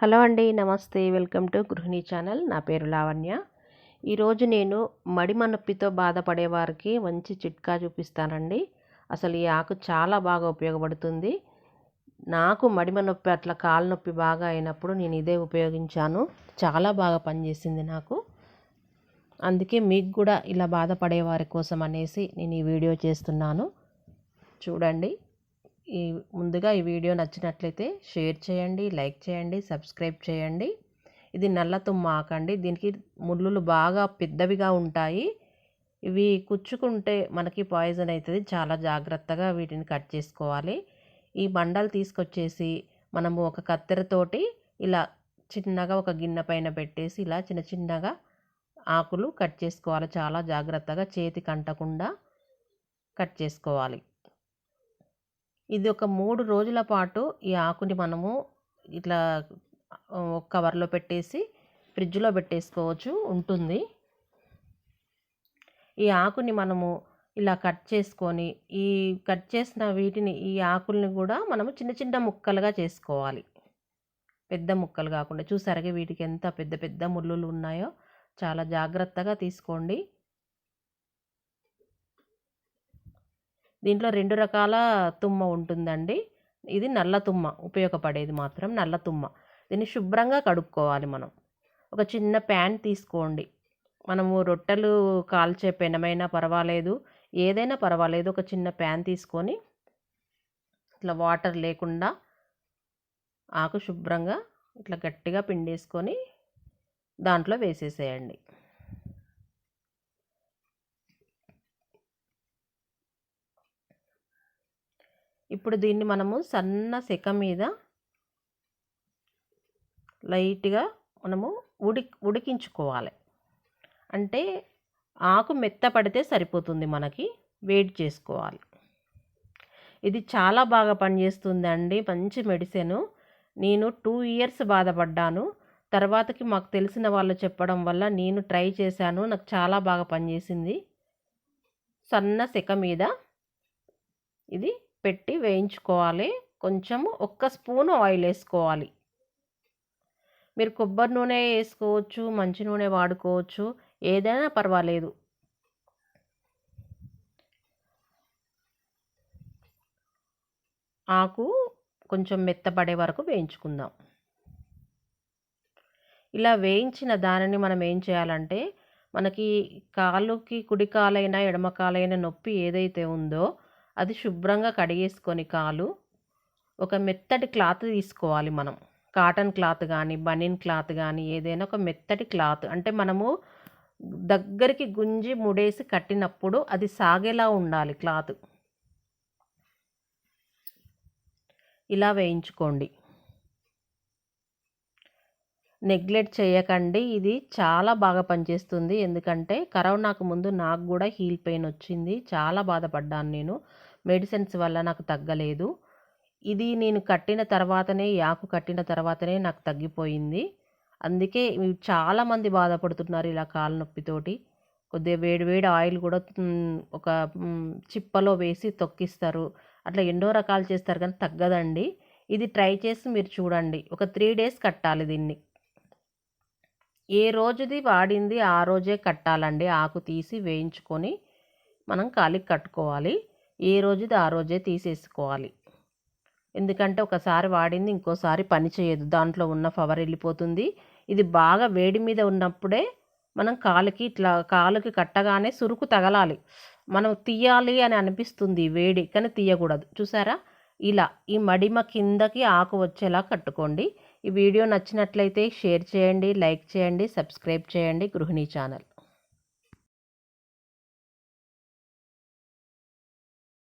Hello అండి, నమస్తే. Welcome to గృహిణి ఛానల్. నా పేరు లావణ్య. ఈరోజు నేను మడిమ నొప్పితో బాధపడే వారికి మంచి చిట్కా చూపిస్తానండి. అసలు ఈ ఆకు చాలా బాగా ఉపయోగపడుతుంది. నాకు మడిమ నొప్పి అట్లా కాలు నొప్పి బాగా అయినప్పుడు నేను ఇదే ఉపయోగించాను. చాలా బాగా పనిచేసింది నాకు. అందుకే మీకు కూడా ఇలా బాధపడే వారి కోసం అనేసి నేను ఈ వీడియో చేస్తున్నాను. చూడండి. ముందుగా ఈ వీడియో నచ్చినట్లయితే షేర్ చేయండి, లైక్ చేయండి, సబ్స్క్రైబ్ చేయండి. ఇది నల్ల తుమ్మ ఆకండి. దీనికి ముళ్ళులు బాగా పెద్దవిగా ఉంటాయి. ఇవి కుచ్చుకుంటే మనకి పాయిజన్ అవుతుంది. చాలా జాగ్రత్తగా వీటిని కట్ చేసుకోవాలి. ఈ బండలు తీసుకొచ్చేసి మనము ఒక కత్తెరతోటి ఇలా చిన్నగా ఒక గిన్నె పైన పెట్టేసి ఇలా చిన్న చిన్నగా ఆకులు కట్ చేసుకోవాలి. చాలా జాగ్రత్తగా చేతికి అంటకుండా కట్ చేసుకోవాలి. ఇది ఒక 3 రోజుల పాటు ఈ ఆకుని మనము ఇట్లా ఒక కవర్లో పెట్టేసి ఫ్రిడ్జ్లో పెట్టేసుకోవచ్చు, ఉంటుంది. ఈ ఆకుని మనము ఇలా కట్ చేసుకొని ఈ కట్ చేసిన వీటిని ఈ ఆకుల్ని కూడా మనము చిన్న చిన్న ముక్కలుగా చేసుకోవాలి. పెద్ద ముక్కలు కాకుండా. చూసారుగా వీటికి ఎంత పెద్ద పెద్ద ముళ్ళులు ఉన్నాయో. చాలా జాగ్రత్తగా తీసుకోండి. దీంట్లో 2 రకాల తుమ్మ ఉంటుందండి. ఇది నల్ల తుమ్మ, ఉపయోగపడేది మాత్రం నల్ల తుమ్మ. దీన్ని శుభ్రంగా కడుక్కోవాలి మనం. ఒక చిన్న ప్యాన్ తీసుకోండి. మనము రొట్టెలు కాల్చే పెనమైనా పర్వాలేదు, ఏదైనా పర్వాలేదు. ఒక చిన్న ప్యాన్ తీసుకొని ఇట్లా వాటర్ లేకుండా ఆకు శుభ్రంగా ఇట్లా గట్టిగా పిండేసుకొని దాంట్లో వేసేసేయండి. ఇప్పుడు దీన్ని మనము సన్న సెక మీద లైట్గా మనము ఉడికించుకోవాలి. అంటే ఆకు మెత్తపడితే సరిపోతుంది, మనకి వేడి చేసుకోవాలి. ఇది చాలా బాగా పనిచేస్తుంది అండి. మంచి మెడిసిన్. నేను 2 ఇయర్స్ బాధపడ్డాను. తర్వాతకి మాకు తెలిసిన వాళ్ళు చెప్పడం వల్ల నేను ట్రై చేశాను. నాకు చాలా బాగా పనిచేసింది. సన్న సెక మీద ఇది పెట్టి వేయించుకోవాలి. కొంచెం 1 స్పూను ఆయిల్ వేసుకోవాలి. మీరు కొబ్బరి నూనె వేసుకోవచ్చు, మంచి నూనె వాడుకోవచ్చు, ఏదైనా పర్వాలేదు. ఆకు కొంచెం మెత్తపడే వరకు వేయించుకుందాం. ఇలా వేయించిన దానిని మనం ఏం చేయాలంటే, మనకి కాలుకి కుడి కాలైనా ఎడమ కాలైనా నొప్పి ఏదైతే ఉందో అది శుభ్రంగా కడిగేసుకొని కాలు ఒక మెత్తటి క్లాత్ తీసుకోవాలి మనం. కాటన్ క్లాత్ కానీ బనీన్ క్లాత్ కానీ ఏదైనా ఒక మెత్తటి క్లాత్. అంటే మనము దగ్గరికి గుంజి ముడేసి కట్టినప్పుడు అది సాగేలా ఉండాలి క్లాత్. ఇలా వేయించుకోండి. నెగ్లెక్ట్ చేయకండి. ఇది చాలా బాగా పనిచేస్తుంది. ఎందుకంటే కరోనాకు ముందు నాకు కూడా హీల్ పెయిన్ వచ్చింది. చాలా బాధపడ్డాను నేను. మెడిసిన్స్ వల్ల నాకు తగ్గలేదు. ఇది నేను కట్టిన తర్వాతనే, ఈ ఆకు కట్టిన తర్వాతనే నాకు తగ్గిపోయింది. అందుకే చాలామంది బాధపడుతున్నారు ఇలా కాలు నొప్పితోటి. కొద్దిగా వేడి వేడి ఆయిల్ కూడా ఒక చిప్పలో వేసి తొక్కిస్తారు. అట్లా ఎన్నో రకాలు చేస్తారు కానీ తగ్గదండి. ఇది ట్రై చేసి మీరు చూడండి. ఒక 3 డేస్ కట్టాలి దీన్ని. ఏ రోజుది వాడింది ఆ రోజే కట్టాలండి. ఆకు తీసి వేయించుకొని మనం కాలికి కట్టుకోవాలి. ఏ రోజుది ఆ రోజే తీసేసుకోవాలి. ఎందుకంటే ఒకసారి వాడింది ఇంకోసారి పని చేయదు. దాంట్లో ఉన్న పవర్ వెళ్ళిపోతుంది. ఇది బాగా వేడి మీద ఉన్నప్పుడే మనం కాలుకి కట్టగానే సురుకు తగలాలి. మనం తీయాలి అని అనిపిస్తుంది వేడి, కానీ తీయకూడదు. చూసారా? ఇలా ఈ మడిమ కిందకి ఆకు వచ్చేలా కట్టుకోండి. ఈ వీడియో నచ్చినట్లయితే షేర్ చేయండి, లైక్ చేయండి, సబ్స్క్రైబ్ చేయండి. గృహిణి ఛానల్.